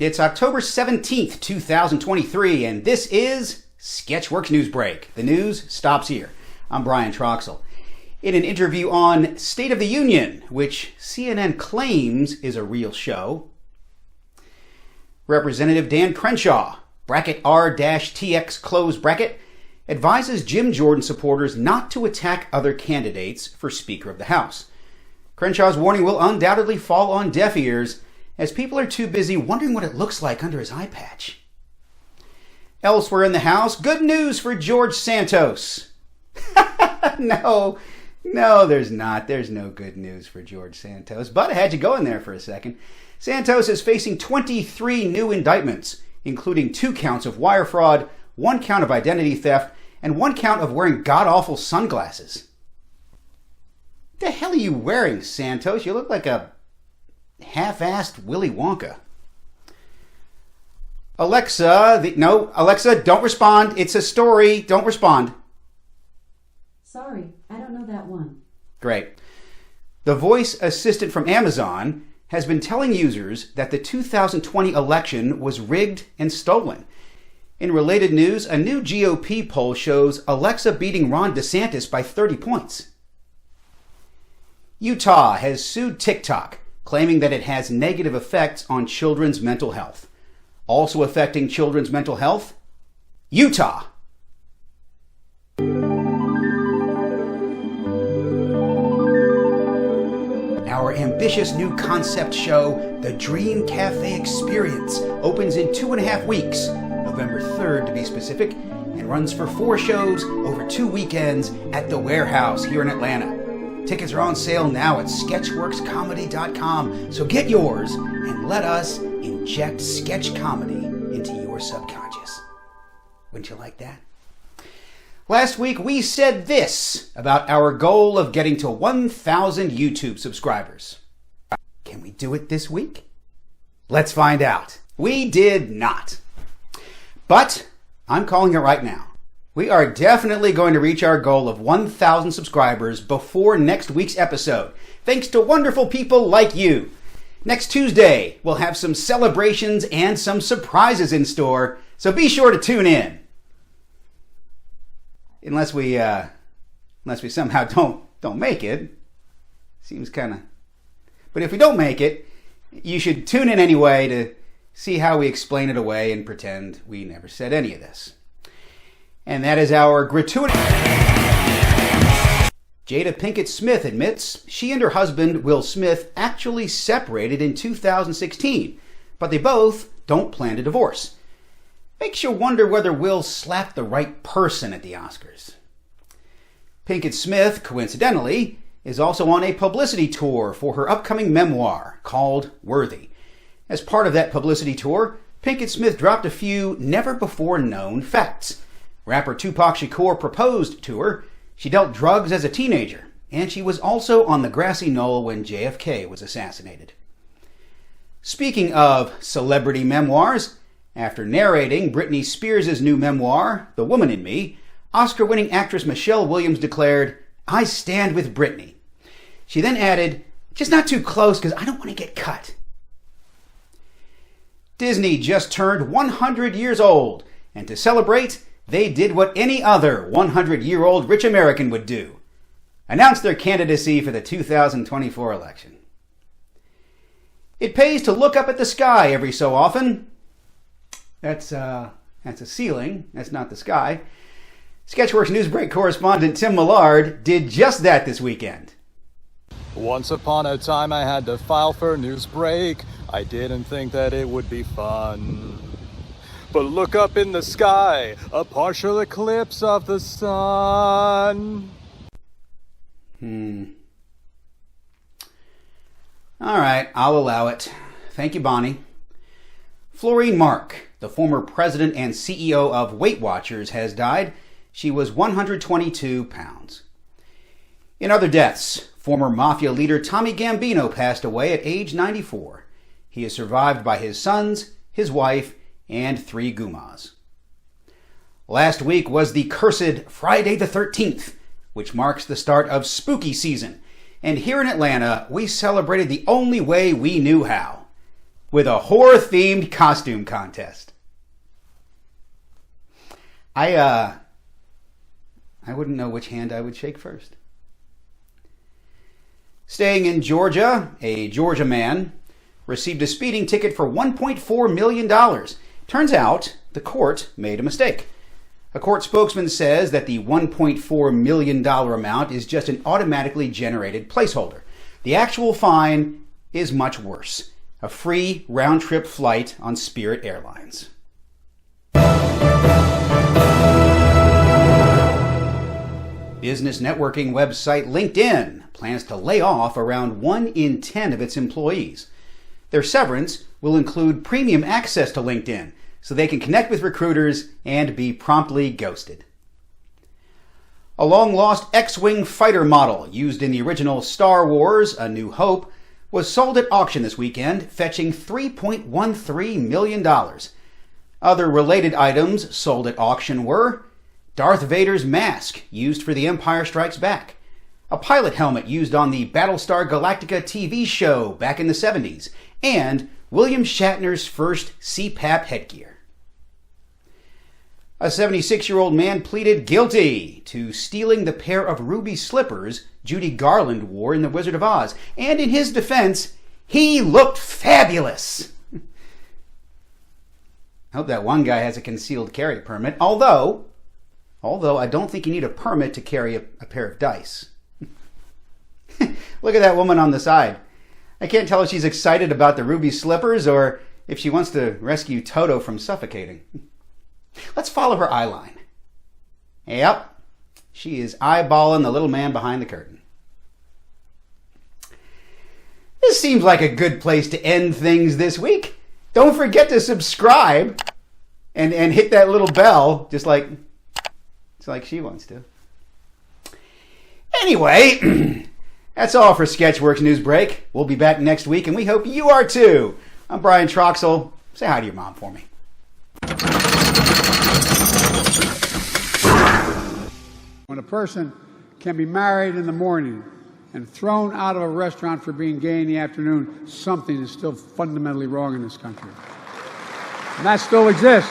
It's October 17th, 2023, and this is Sketchworks NewsBrake. The news stops here. I'm Brian Troxell. In an interview on State of the Union, which CNN claims is a real show, Representative Dan Crenshaw, bracket R-TX close bracket, advises Jim Jordan supporters not to attack other candidates for Speaker of the House. Crenshaw's warning will undoubtedly fall on deaf ears, as people are too busy wondering what it looks like under his eye patch. Elsewhere in the House, good news for George Santos. No, there's not. There's no good news for George Santos, but I had you go in there for a second. Santos is facing 23 new indictments, including 2 counts of wire fraud, 1 count of identity theft, and 1 count of wearing god-awful sunglasses. What the hell are you wearing, Santos? You look like a half-assed Willy Wonka. Alexa, don't respond. It's a story. Don't respond. Sorry, I don't know that one. Great. The voice assistant from Amazon has been telling users that the 2020 election was rigged and stolen. In related news, a new GOP poll shows Alexa beating Ron DeSantis by 30 points. Utah has sued TikTok, claiming that it has negative effects on children's mental health. Also affecting children's mental health? Utah. Our ambitious new concept show, The Dream Cafe Experience, opens in 2.5 weeks, November 3rd to be specific, and runs for 4 shows over 2 weekends at the Warehouse here in Atlanta. Tickets are on sale now at sketchworkscomedy.com, so get yours and let us inject sketch comedy into your subconscious. Wouldn't you like that? Last week we said this about our goal of getting to 1,000 YouTube subscribers. Can we do it this week? Let's find out. We did not. But I'm calling it right now. We are definitely going to reach our goal of 1,000 subscribers before next week's episode, thanks to wonderful people like you. Next Tuesday, we'll have some celebrations and some surprises in store, so be sure to tune in. Unless we somehow don't make it. Seems kind of... But if we don't make it, you should tune in anyway to see how we explain it away and pretend we never said any of this. And that is our gratuity. Jada Pinkett Smith admits she and her husband, Will Smith, actually separated in 2016, but they both don't plan to divorce. Makes you wonder whether Will slapped the right person at the Oscars. Pinkett Smith, coincidentally, is also on a publicity tour for her upcoming memoir called Worthy. As part of that publicity tour, Pinkett Smith dropped a few never-before-known facts. Rapper Tupac Shakur proposed to her. She dealt drugs as a teenager, and she was also on the grassy knoll when JFK was assassinated. Speaking of celebrity memoirs, after narrating Britney Spears' new memoir, The Woman in Me, Oscar-winning actress Michelle Williams declared, "I stand with Britney." She then added, "Just not too close because I don't want to get cut." Disney just turned 100 years old, and to celebrate, they did what any other 100-year-old rich American would do: announce their candidacy for the 2024 election. It pays to look up at the sky every so often. That's a ceiling. That's not the sky. Sketchworks NewsBrake correspondent Tim Millard did just that this weekend. Once upon a time I had to file for NewsBrake. I didn't think that it would be fun. But look up in the sky, a partial eclipse of the sun. All right, I'll allow it. Thank you, Bonnie. Florine Mark, the former president and CEO of Weight Watchers, has died. She was 122 pounds. In other deaths, former mafia leader Tommy Gambino passed away at age 94. He is survived by his sons, his wife, and 3 Gumas. Last week was the cursed Friday the 13th, which marks the start of spooky season. And here in Atlanta, we celebrated the only way we knew how: with a horror-themed costume contest. I wouldn't know which hand I would shake first. Staying in Georgia, a Georgia man received a speeding ticket for $1.4 million. Turns out the court made a mistake. A court spokesman says that the $1.4 million amount is just an automatically generated placeholder. The actual fine is much worse: a free round-trip flight on Spirit Airlines. Business networking website LinkedIn plans to lay off around 1 in 10 of its employees. Their severance will include premium access to LinkedIn, so they can connect with recruiters and be promptly ghosted. A long-lost X-Wing fighter model used in the original Star Wars: A New Hope was sold at auction this weekend, fetching $3.13 million. Other related items sold at auction were Darth Vader's mask used for The Empire Strikes Back, a pilot helmet used on the Battlestar Galactica TV show back in the 70s, and William Shatner's first CPAP headgear. A 76-year-old man pleaded guilty to stealing the pair of ruby slippers Judy Garland wore in The Wizard of Oz, and in his defense, he looked fabulous. I hope that one guy has a concealed carry permit, although I don't think you need a permit to carry a pair of dice. Look at that woman on the side. I can't tell if she's excited about the ruby slippers or if she wants to rescue Toto from suffocating. Let's follow her eye line. Yep, she is eyeballing the little man behind the curtain. This seems like a good place to end things this week. Don't forget to subscribe and hit that little bell, just like she wants to. Anyway, that's all for Sketchworks NewsBrake. We'll be back next week, and we hope you are too. I'm Brian Troxel. Say hi to your mom for me. When a person can be married in the morning and thrown out of a restaurant for being gay in the afternoon, something is still fundamentally wrong in this country. And that still exists.